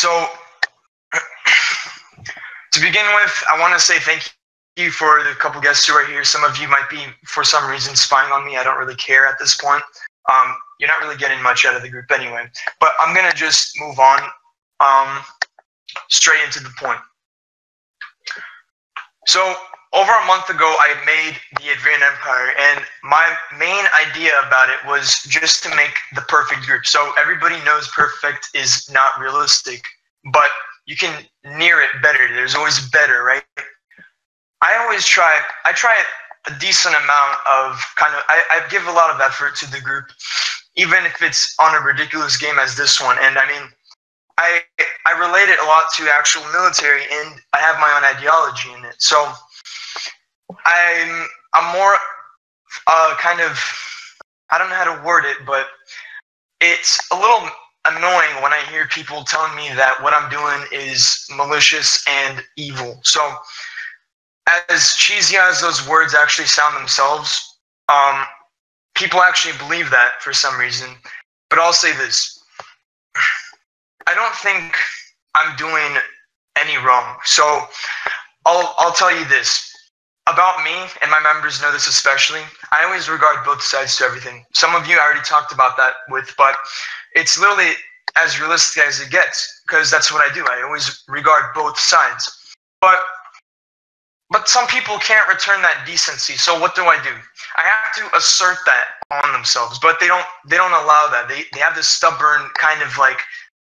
So, to begin with, I want to say thank you for the couple guests who are here. Some of you might be, for some reason, spying on me. I don't really care at this point. You're not really getting much out of the group anyway. But I'm going to just move on straight into the point. So, over a month ago, I made the Adverian Empire, and my main idea about it was just to make the perfect group. So everybody knows perfect is not realistic, but you can near it better. There's always better, right? I try a decent amount of I give a lot of effort to the group, even if it's on a ridiculous game as this one. And I mean, I relate it a lot to actual military, and I have my own ideology in it. So I'm more I don't know how to word it, but it's a little annoying when I hear people telling me that what I'm doing is malicious and evil. So as cheesy as those words actually sound themselves, people actually believe that for some reason. But I'll say this. I don't think I'm doing any wrong. So I'll tell you this. About me, and my members know this especially, I always regard both sides to everything. Some of you I already talked about that with, but it's literally as realistic as it gets, because that's what I do. I always regard both sides. But some people can't return that decency. So what do? I have to assert that on themselves, but they don't allow that. They have this stubborn kind of like,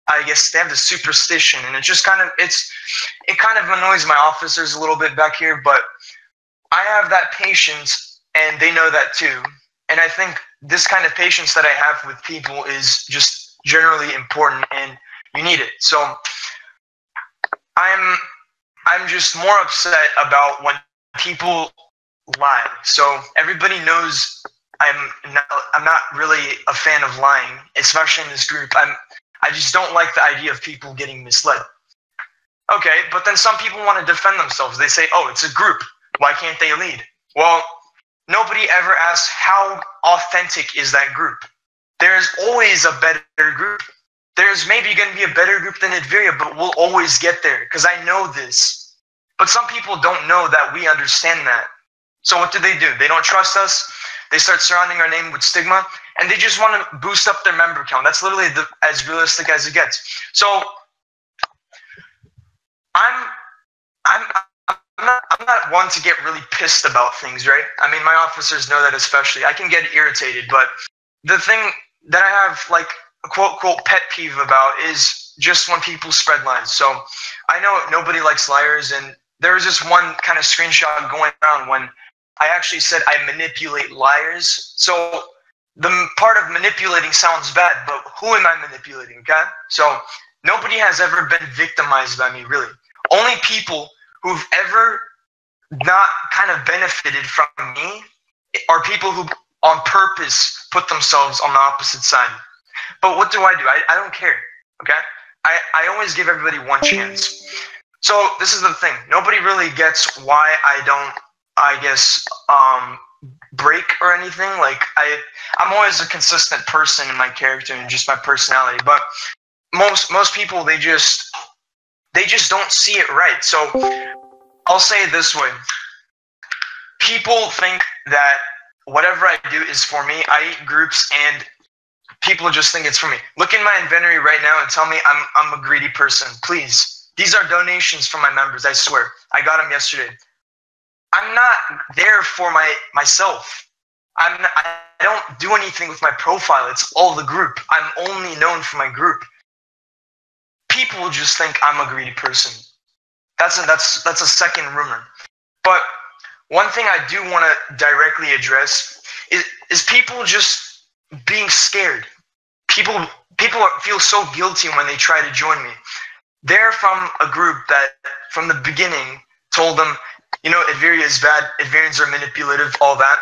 I guess they have this superstition, and it kind of annoys my officers a little bit back here, but I have that patience, and they know that too. And I think this kind of patience that I have with people is just generally important, and you need it. So I'm just more upset about when people lie. So everybody knows I'm not really a fan of lying, especially in this group. I just don't like the idea of people getting misled. Okay, but then some people want to defend themselves. They say, oh, it's a group. Why can't they lead? Well, nobody ever asks how authentic is that group. There's always a better group. There's maybe going to be a better group than Adveria, but we'll always get there because I know this. But some people don't know that we understand that. So what do? They don't trust us. They start surrounding our name with stigma, and they just want to boost up their member count. That's literally as realistic as it gets. So I'm not one to get really pissed about things, right? I mean, my officers know that especially. I can get irritated, but the thing that I have like a quote pet peeve about is just when people spread lies. So I know nobody likes liars, and there was this one kind of screenshot going around when I actually said I manipulate liars. So the part of manipulating sounds bad, but who am I manipulating, okay? So nobody has ever been victimized by me, really. Only people who've ever not kind of benefited from me are people who on purpose put themselves on the opposite side. But what do? I don't care, okay? I always give everybody one chance. So this is the thing. Nobody really gets why I don't, I guess, break or anything. Like, I'm always a consistent person in my character and just my personality. But most people, they just don't see it right. So I'll say it this way. People think that whatever I do is for me. I eat groups, and people just think it's for me. Look in my inventory right now and tell me I'm a greedy person, please. These are donations from my members, I swear. I got them yesterday. I'm not there for myself. I don't do anything with my profile. It's all the group. I'm only known for my group. People just think I'm a greedy person. That's a second rumor. But one thing I do want to directly address is people just being scared. People feel so guilty when they try to join me. They're from a group that, from the beginning, told them, you know, Adveria is bad, Adverians are manipulative, all that.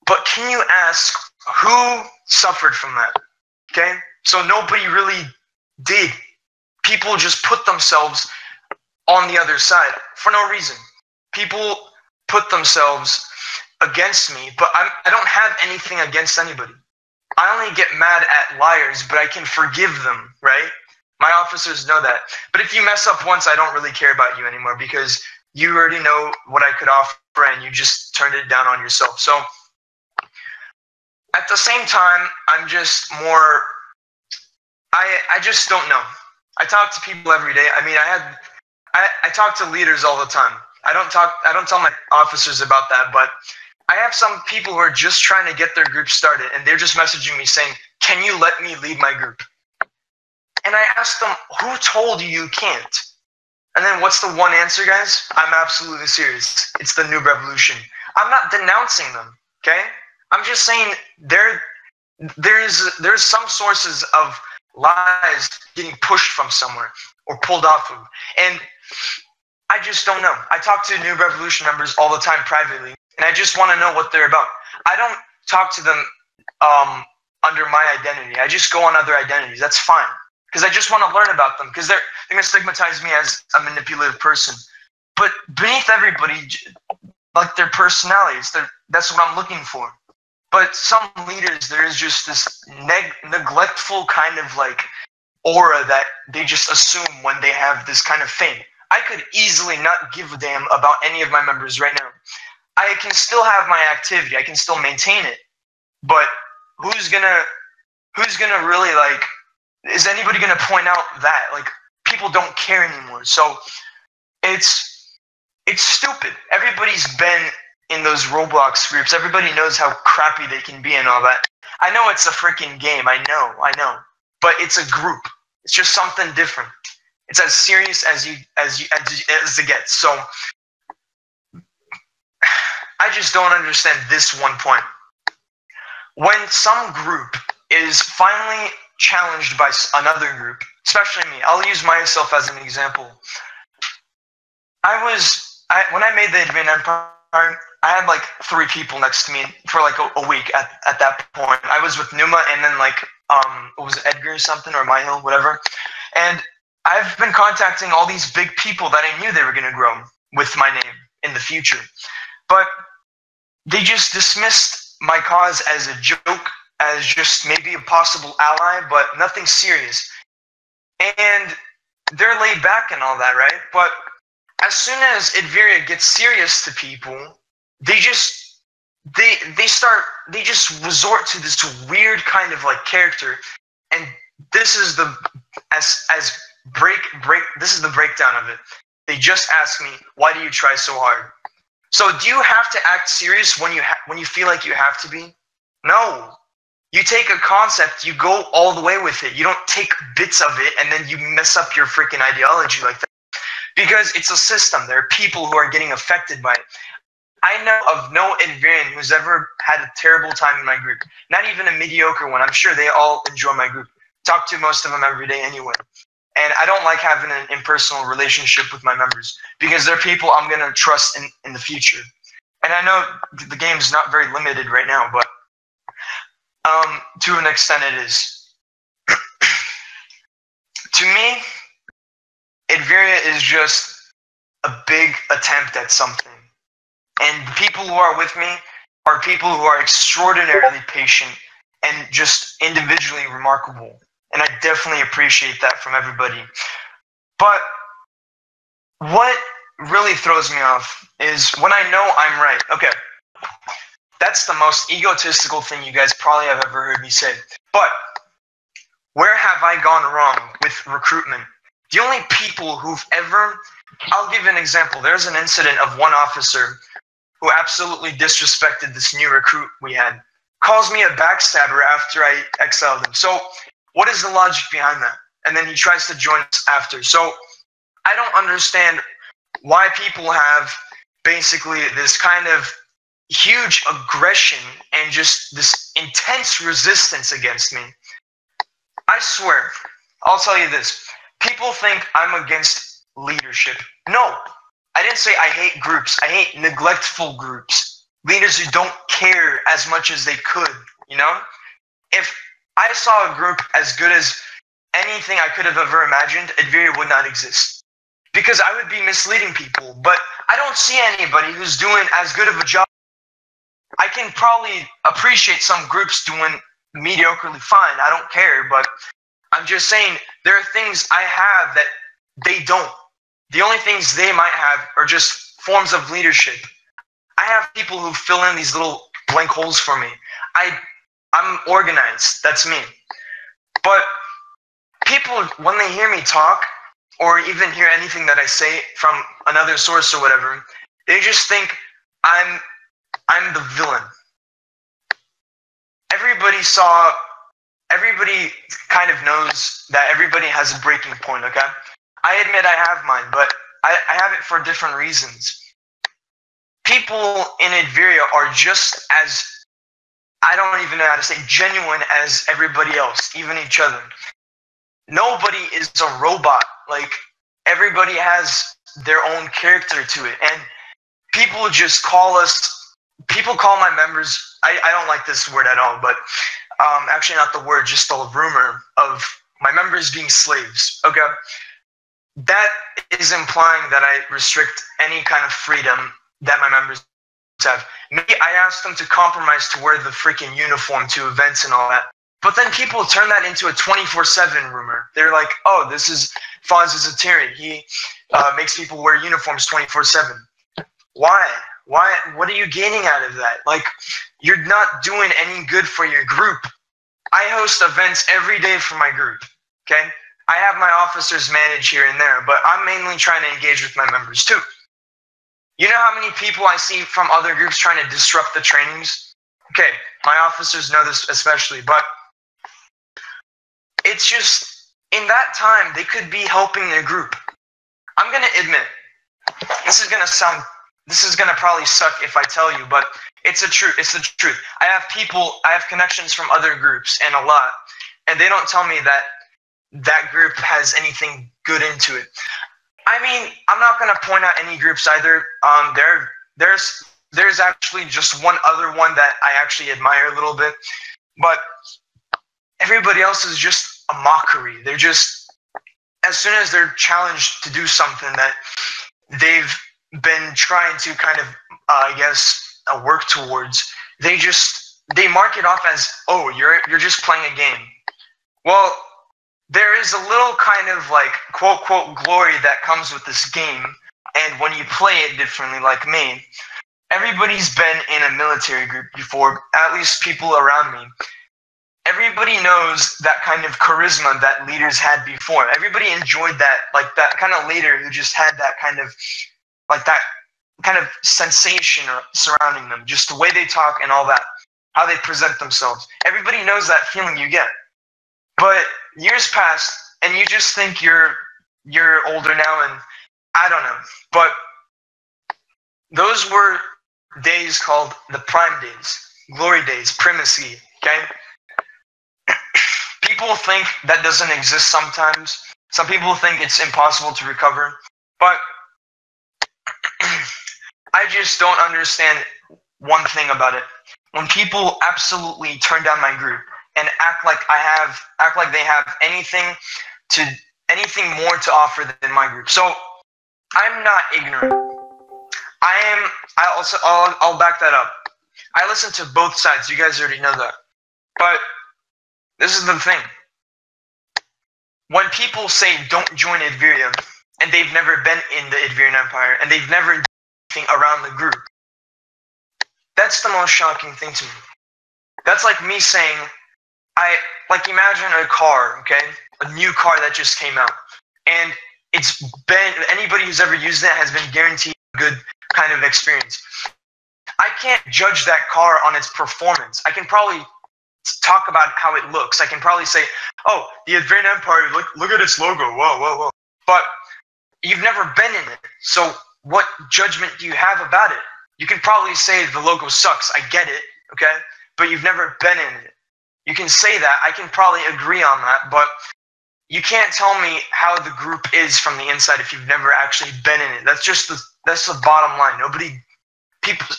But can you ask who suffered from that? Okay? So nobody really did. People just put themselves on the other side for no reason. People put themselves against me, but I don't have anything against anybody. I only get mad at liars, but I can forgive them, right? My officers know that. But if you mess up once, I don't really care about you anymore because you already know what I could offer and you just turned it down on yourself. So at the same time, I'm just more, I just don't know. I talk to people every day. I mean, I talk to leaders all the time. I don't tell my officers about that, but I have some people who are just trying to get their group started and they're just messaging me saying, can you let me lead my group? And I ask them, who told you can't? And then what's the one answer, guys? I'm absolutely serious. It's the Noob Revolution. I'm not denouncing them, okay? I'm just saying there's some sources of lies getting pushed from somewhere or pulled off of. And I just don't know. I talk to Noob Revolution members all the time privately, and I just want to know what they're about. I don't talk to them under my identity. I just go on other identities. That's fine. Because I just want to learn about them. Because they're going to stigmatize me as a manipulative person. But beneath everybody, like their personalities, that's what I'm looking for. But some leaders, there is just this neglectful kind of like aura that they just assume when they have this kind of fame. I could easily not give a damn about any of my members right now. I can still have my activity. I can still maintain it. But who's gonna really like? Is anybody gonna point out that like people don't care anymore? So it's stupid. Everybody's been in those Roblox groups. Everybody knows how crappy they can be and all that. I know it's a freaking game. I know. But it's a group. It's just something different. It's as serious as it gets. So I just don't understand this one point. When some group is finally challenged by another group, especially me, I'll use myself as an example. When I made the Advanced Empire, I had like 3 people next to me for like a week at that point. I was with Numa and then like it was Edgar or something or Myhill, whatever. And I've been contacting all these big people that I knew they were going to grow with my name in the future. But they just dismissed my cause as a joke, as just maybe a possible ally, but nothing serious. And they're laid back and all that, right? But as soon as Adveria gets serious to people, they just resort to this weird kind of like character. And this is the this is the breakdown of it. They just ask me, why do you try so hard? So do you have to act serious when you feel like you have to be? No. You take a concept, you go all the way with it. You don't take bits of it and then you mess up your freaking ideology like that. Because it's a system. There are people who are getting affected by it. I know of no Adverian who's ever had a terrible time in my group. Not even a mediocre one. I'm sure they all enjoy my group. Talk to most of them every day anyway. And I don't like having an impersonal relationship with my members because they're people I'm going to trust in the future. And I know the game's not very limited right now, but to an extent it is. To me, Adveria is just a big attempt at something. And the people who are with me are people who are extraordinarily patient and just individually remarkable. And I definitely appreciate that from everybody. But what really throws me off is when I know I'm right. Okay, that's the most egotistical thing you guys probably have ever heard me say. But where have I gone wrong with recruitment? The only people who've ever... I'll give an example. There's an incident of one officer who absolutely disrespected this new recruit we had. Calls me a backstabber after I exiled him. So what is the logic behind that? And then he tries to join us after. So I don't understand why people have basically this kind of huge aggression and just this intense resistance against me. I swear, I'll tell you this. People think I'm against leadership. No, I didn't say I hate groups. I hate neglectful groups. Leaders who don't care as much as they could, you know? If I saw a group as good as anything I could have ever imagined, Adveria would not exist. Because I would be misleading people. But I don't see anybody who's doing as good of a job. I can probably appreciate some groups doing mediocrely fine. I don't care, but I'm just saying there are things I have that they don't. The only things they might have are just forms of leadership. I have people who fill in these little blank holes for me. I'm organized. That's me. But people, when they hear me talk, or even hear anything that I say from another source or whatever, they just think I'm the villain. Everybody kind of knows that everybody has a breaking point, okay? I admit I have mine, but I have it for different reasons. People in Adveria are just as, I don't even know how to say, genuine as everybody else, even each other. Nobody is a robot. Like, everybody has their own character to it. And people just call my members, I don't like this word at all, but actually not the word, just the rumor of my members being slaves, okay? That is implying that I restrict any kind of freedom that my members have. Maybe I ask them to compromise to wear the freaking uniform to events and all that. But then people turn that into a 24/7 rumor. They're like, oh, this is Fonz Zatiri. He makes people wear uniforms 24/7. Why? What are you gaining out of that? Like, you're not doing any good for your group. I host events every day for my group, okay? I have my officers manage here and there, but I'm mainly trying to engage with my members too. You know how many people I see from other groups trying to disrupt the trainings? Okay, my officers know this especially, but it's just, in that time, they could be helping their group. I'm going to admit, this is going to probably suck if I tell you, but it's the truth. I have connections from other groups, and a lot, and they don't tell me that group has anything good into it. I mean, I'm not going to point out any groups either. There's actually just one other one that I actually admire a little bit, but everybody else is just a mockery. They're just, as soon as they're challenged to do something that they've been trying to kind of, work towards, they mark it off as, oh, you're just playing a game. Well, there is a little kind of like quote glory that comes with this game, and when you play it differently, like me, everybody's been in a military group before, at least people around me. Everybody knows that kind of charisma that leaders had before. Everybody enjoyed that, like that kind of leader who just had that kind of, like that kind of sensation surrounding them, just the way they talk and all that, how they present themselves. Everybody knows that feeling you get. But years pass, and you just think you're older now, and I don't know. But those were days called the prime days, glory days, primacy, okay? People think that doesn't exist sometimes. Some people think it's impossible to recover. But I just don't understand one thing about it. When people absolutely turn down my group and act like they have anything more to offer than my group. So I'm not ignorant. I'll back that up. I listen to both sides. You guys already know that. But this is the thing. When people say don't join Adveria, and they've never been in the Adverian Empire, and they've never done anything around the group, that's the most shocking thing to me. That's like me saying, imagine a car, okay? A new car that just came out. And anybody who's ever used it has been guaranteed a good kind of experience. I can't judge that car on its performance. I can probably talk about how it looks. I can probably say, oh, the Adverian Empire, look at its logo, whoa. But you've never been in it, so what judgment do you have about it? You can probably say the logo sucks, I get it, okay? But you've never been in it. You can say that, I can probably agree on that, but you can't tell me how the group is from the inside if you've never actually been in it. That's the bottom line.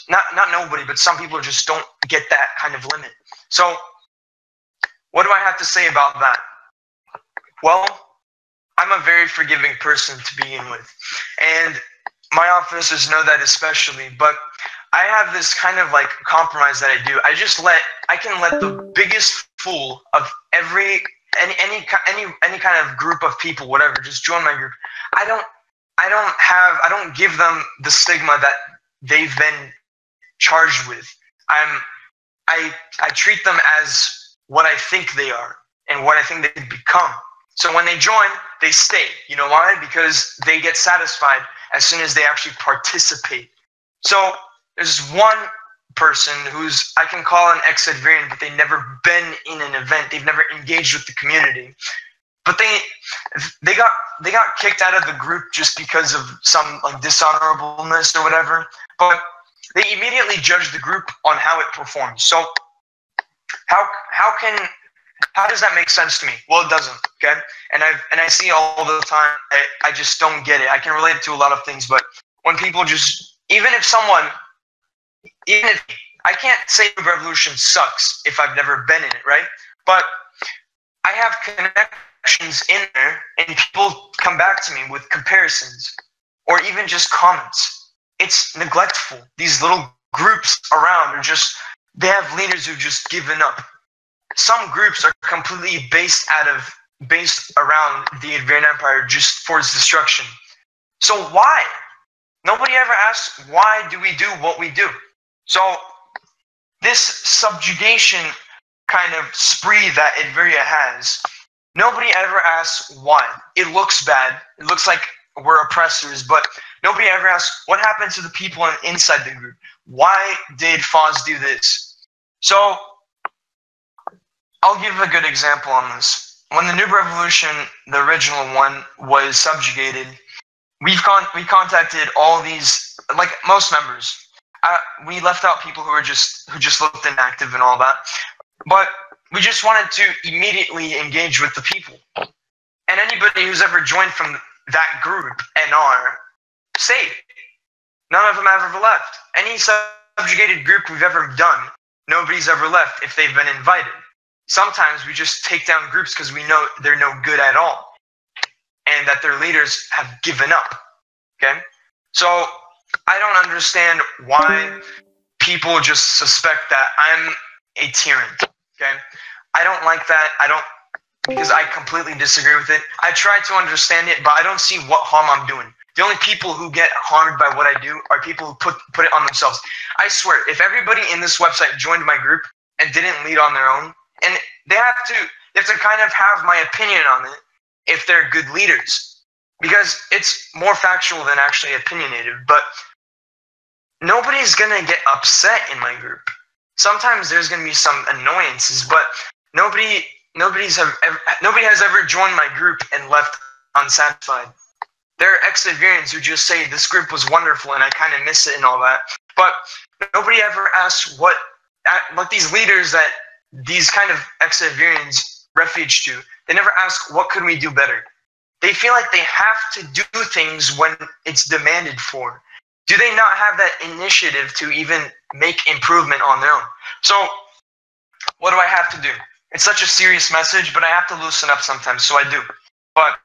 Not nobody, but some people just don't get that kind of limit. So, what do I have to say about that? Well, I'm a very forgiving person to begin with, and my officers know that especially, but I have this kind of compromise that I do. I can let the biggest fool of every any kind of group of people, whatever, just join my group. I don't give them the stigma that they've been charged with. I treat them as what I think they are and what I think they could become. So when they join, they stay. You know why? Because they get satisfied as soon as they actually participate. So there's one person who's, I can call an ex-Adverian, but they've never been in an event. They've never engaged with the community. But they got kicked out of the group just because of some like dishonorableness or whatever. But they immediately judge the group on how it performs. So how does that make sense to me? Well, it doesn't. Okay, and I see all the time. I just don't get it. I can relate it to a lot of things, but when people just, even if I can't say the revolution sucks if I've never been in it, right? But I have connections in there, and people come back to me with comparisons or even just comments. It's neglectful. These little groups around are just, they have leaders who've just given up. Some groups are completely based around the Adverian Empire just for its destruction. So why? Nobody ever asks, why do we do what we do? So this subjugation kind of spree that Adveria has, nobody ever asks why. It looks bad. It looks like we're oppressors, but nobody ever asks what happened to the people inside the group. Why did Foz do this? So I'll give a good example on this. When the Noob Revolution, the original one, was subjugated, we contacted all these, like most members. We left out people who just looked inactive and all that, but we just wanted to immediately engage with the people. And anybody who's ever joined from that group, NR, stayed. None of them ever left. Any subjugated group we've ever done, nobody's ever left if they've been invited. Sometimes we just take down groups because we know they're no good at all and that their leaders have given up. Okay? So I don't understand why people just suspect that I'm a tyrant. Okay? I don't like that. Because I completely disagree with it. I try to understand it, but I don't see what harm I'm doing. The only people who get harmed by what I do are people who put it on themselves. I swear, if everybody in this website joined my group and didn't lead on their own, and they have to kind of have my opinion on it if they're good leaders, because it's more factual than actually opinionated. But nobody's gonna get upset in my group. Sometimes there's gonna be some annoyances, but nobody has ever joined my group and left unsatisfied. There are ex-Adverians who just say this group was wonderful and I kind of miss it and all that. But nobody ever asks what these leaders that these kind of ex-Adverians refuge to, they never ask what could we do better. They feel like they have to do things when it's demanded for. Do they not have that initiative to even make improvement on their own? So what do I have to do? It's such a serious message, but I have to loosen up sometimes, so I do. But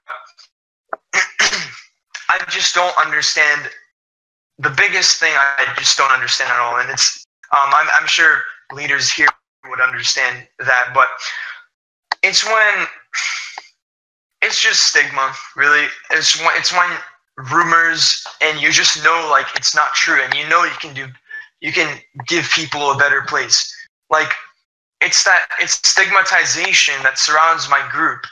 I just don't understand. The biggest thing I just don't understand at all, and it's I'm sure leaders here would understand that, but it's just stigma, really. It's when rumors and you just know like it's not true, and you know you can give people a better place. Like it's stigmatization that surrounds my group,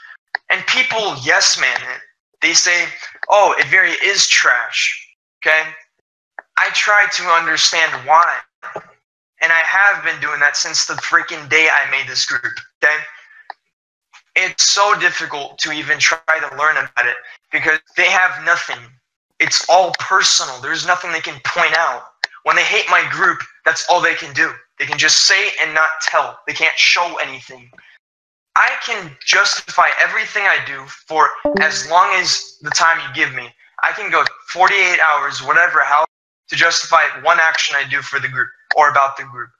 and people yes man it. They say, "Oh, Adveria is trash." Okay, I try to understand why. And I have been doing that since the freaking day I made this group, okay? It's so difficult to even try to learn about it because they have nothing. It's all personal. There's nothing they can point out. When they hate my group, that's all they can do. They can just say and not tell. They can't show anything. I can justify everything I do for as long as the time you give me. I can go 48 hours, whatever, how to justify one action I do for the group or about the group.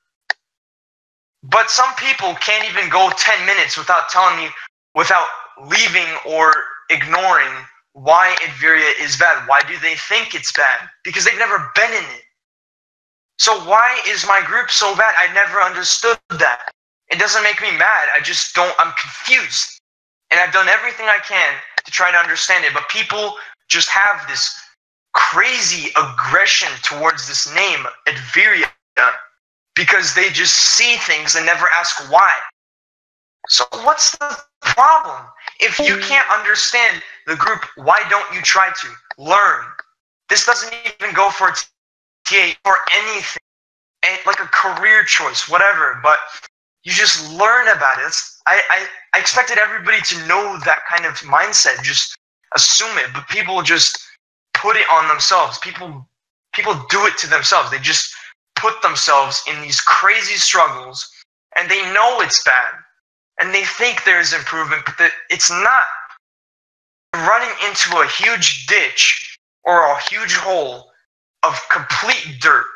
But some people can't even go 10 minutes without telling me, without leaving or ignoring why Adveria is bad. Why do they think it's bad? Because they've never been in it. So why is my group so bad? I never understood that. It doesn't make me mad. I'm confused. And I've done everything I can to try to understand it, but people just have this crazy aggression towards this name, Adveria, because they just see things and never ask why. So what's the problem? If you can't understand the group, why don't you try to learn? This doesn't even go for TA or anything, like a career choice, whatever, but you just learn about it. I expected everybody to know that kind of mindset, just assume it, but people just put it on themselves. People do it to themselves. They just put themselves in these crazy struggles, and they know it's bad, and they think there's improvement, but it's not. Running into a huge ditch or a huge hole of complete dirt,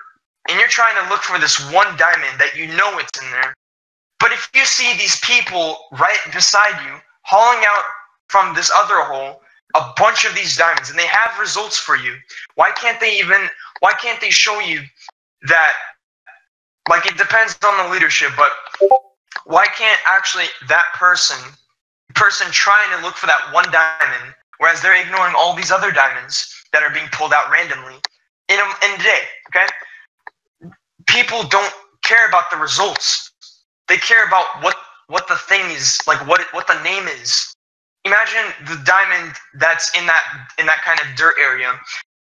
and you're trying to look for this one diamond that you know it's in there. But if you see these people right beside you hauling out from this other hole a bunch of these diamonds, and they have results for you, why can't they show you that, like, it depends on the leadership, but why can't actually that person trying to look for that one diamond, whereas they're ignoring all these other diamonds that are being pulled out randomly in a day, okay? People don't care about the results. They care about what the thing is, like what the name is. Imagine the diamond that's in that kind of dirt area.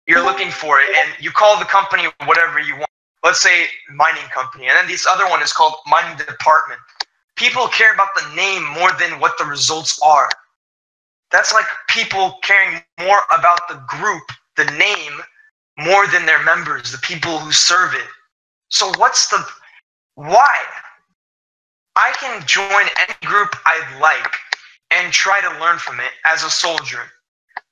You're looking for it, and you call the company whatever you want. Let's say mining company, and then this other one is called mining department. People care about the name more than what the results are. That's like people caring more about the group, the name, more than their members, the people who serve it. So why? I can join any group I'd like and try to learn from it as a soldier.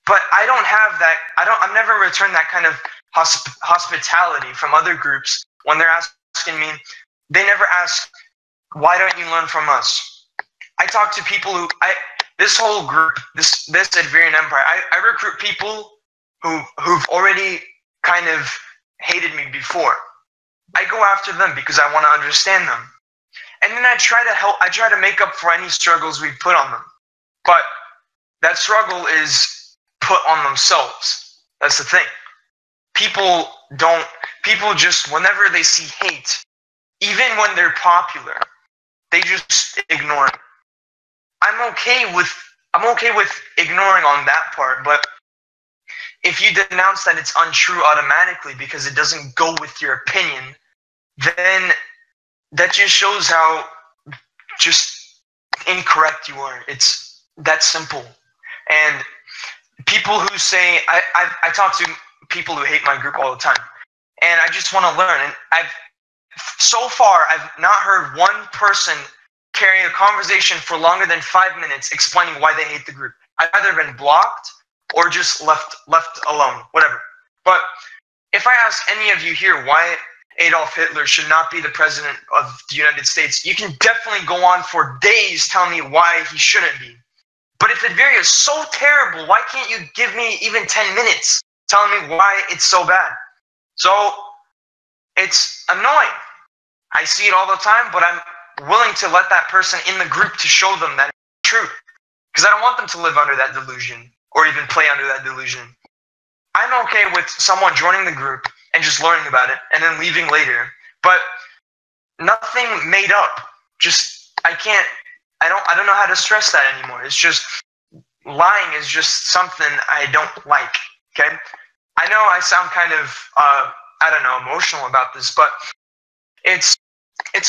But I don't have that. I've never returned that kind of hospitality from other groups when they're asking me. They never ask, why don't you learn from us? I talk to people this whole group, this Adverian Empire, I recruit people who've already kind of hated me before. I go after them because I want to understand them. And then I try to make up for any struggles we put on them. But that struggle is put on themselves. That's the thing. People just, whenever they see hate, even when they're popular, they just ignore it. I'm okay with ignoring on that part, but if you denounce that it's untrue automatically because it doesn't go with your opinion, then that just shows how just incorrect you are. It's that simple. And people who say, I talk to people who hate my group all the time, and I just want to learn. And so far, I've not heard one person carry a conversation for longer than 5 minutes explaining why they hate the group. I've either been blocked or just left alone, whatever. But if I ask any of you here why Adolf Hitler should not be the president of the United States, you can definitely go on for days telling me why he shouldn't be. But if Adveria is so terrible, why can't you give me even 10 minutes telling me why it's so bad? So it's annoying. I see it all the time, but I'm willing to let that person in the group to show them that it's true. Because I don't want them to live under that delusion or even play under that delusion. I'm okay with someone joining the group and just learning about it and then leaving later. But nothing made up. I don't know how to stress that anymore. It's just, lying is just something I don't like, okay? I know I sound kind of, emotional about this, but it's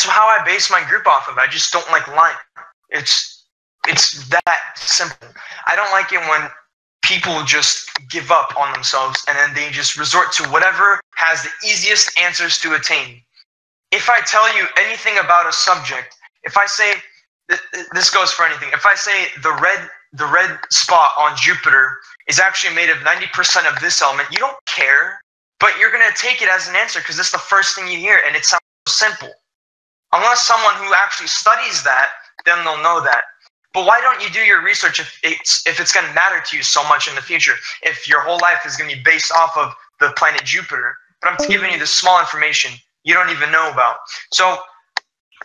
how I base my group off of. I just don't like lying. It's that simple. I don't like it when people just give up on themselves and then they just resort to whatever has the easiest answers to attain. If I tell you anything about a subject, if I say, this goes for anything, if I say the red spot on Jupiter is actually made of 90% of this element, you don't care, but you're going to take it as an answer because it's the first thing you hear and it sounds so simple. Unless someone who actually studies that, then they'll know that. But why don't you do your research if it's going to matter to you so much in the future? If your whole life is going to be based off of the planet Jupiter, but I'm giving you this small information you don't even know about. So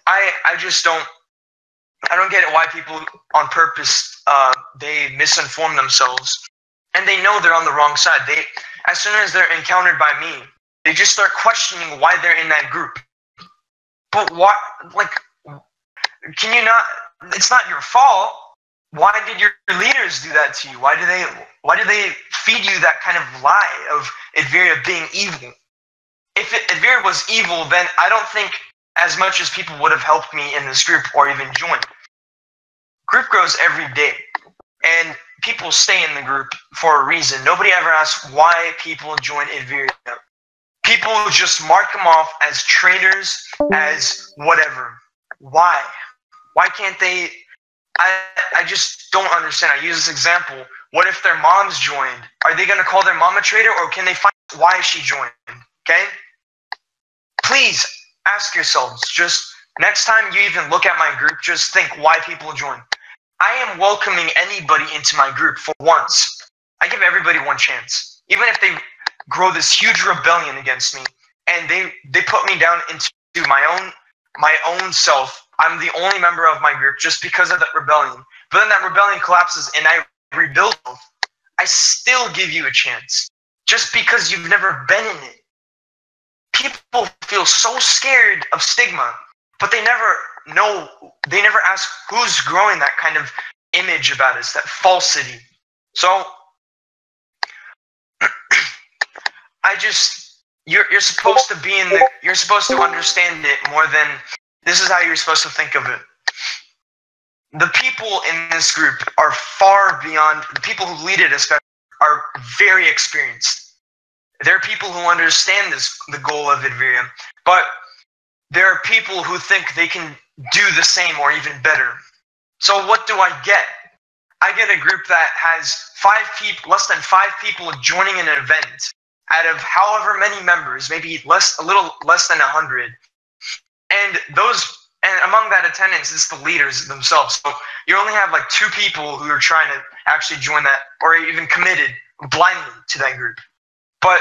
I just don't I don't get it why people on purpose they misinform themselves, and they know they're on the wrong side. They, as soon as they're encountered by me, they just start questioning why they're in that group. But why? Like, can you not? It's not your fault. Why did your leaders do that to you? Why do they feed you that kind of lie of Adveria being evil? If Adveria was evil, then I don't think as much as people would have helped me in this group or even joined. Group grows every day, and people stay in the group for a reason. Nobody ever asks why people join Adveria. People just mark them off as traitors, as whatever. Why? Why can't they? I just don't understand. I use this example. What if their moms joined? Are they going to call their mom a traitor, or can they find why she joined? Okay? Please ask yourselves, just next time you even look at my group, just think why people join. I am welcoming anybody into my group for once. I give everybody one chance. Even if they grow this huge rebellion against me and they put me down into my own self. I'm the only member of my group just because of that rebellion. But then that rebellion collapses and I rebuild. I still give you a chance just because you've never been in it. People feel so scared of stigma, but they never ask who's growing that kind of image about us, that falsity. So you're supposed to be you're supposed to understand it more than, this is how you're supposed to think of it. The people in this group are far beyond, the people who lead it especially are very experienced. There are people who understand the goal of Adveria, but there are people who think they can do the same or even better. So what do I get? I get a group that has less than 5 people joining an event out of however many members, maybe a little less than 100. And among that attendance is the leaders themselves. So you only have like 2 people who are trying to actually join that or even committed blindly to that group. But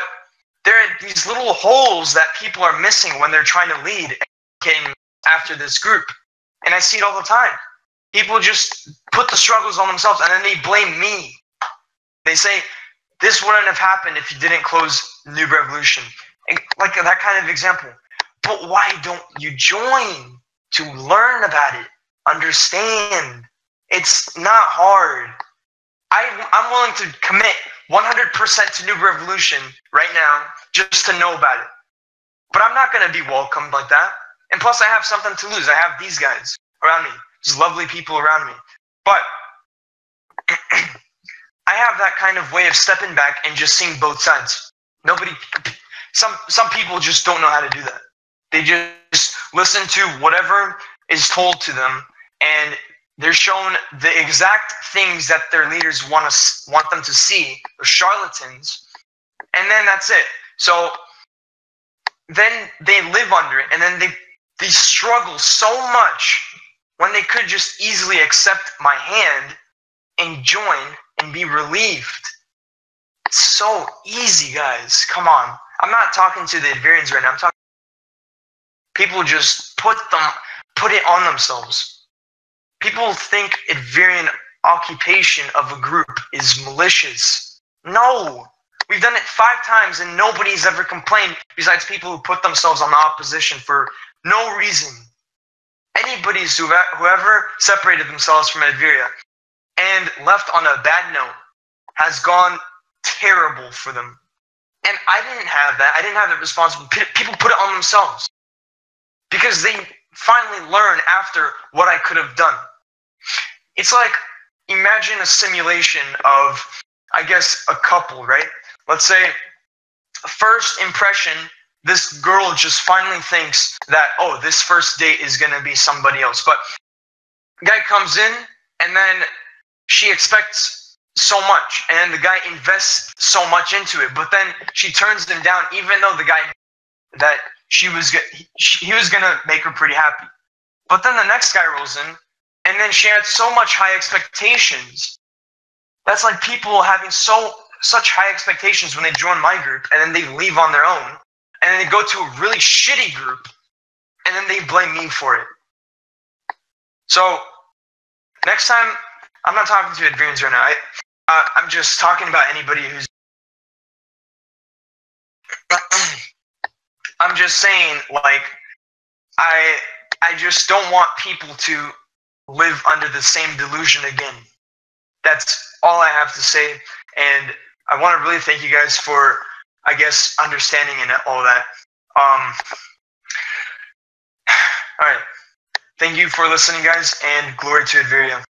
there are these little holes that people are missing when they're trying to lead and came after this group. And I see it all the time. People just put the struggles on themselves and then they blame me. They say, this wouldn't have happened if you didn't close Noob Revolution. Like that kind of example. But why don't you join to learn about it? Understand. It's not hard. I'm willing to commit 100% to Noob Revolution right now just to know about it. But I'm not going to be welcomed like that. And plus I have something to lose. I have these guys around me. Just lovely people around me. But I have that kind of way of stepping back and just seeing both sides. Some people just don't know how to do that. They just listen to whatever is told to them, and they're shown the exact things that their leaders want them to see. They're charlatans, and then that's it. So then they live under it, and then they struggle so much when they could just easily accept my hand and join and be relieved. It's so easy, guys. Come on. I'm not talking to the Adverians right now. I'm talking. People just put it on themselves. People think Adverian occupation of a group is malicious. No. We've done it 5 times and nobody's ever complained besides people who put themselves on the opposition for no reason. Whoever separated themselves from Adveria and left on a bad note has gone terrible for them. And I didn't have that. I didn't have that responsibility. People put it on themselves because they finally learn after what I could have done. It's like, imagine a simulation of, I guess, a couple, right? Let's say, first impression, this girl just finally thinks that, oh, this first date is going to be somebody else. But the guy comes in, and then she expects so much, and the guy invests so much into it. But then she turns him down, even though the guy that he was going to make her pretty happy. But then the next guy rolls in, and then she had so much high expectations. That's like people having such high expectations when they join my group, and then they leave on their own, and then they go to a really shitty group, and then they blame me for it. So Next time, I'm not talking to Adverians right now. I'm just talking about anybody who's. I'm just saying, like, I just don't want people to live under the same delusion again. That's all I have to say, and I want to really thank you guys for, I guess, understanding and all that. All right. Thank you for listening, guys, and glory to Adveria.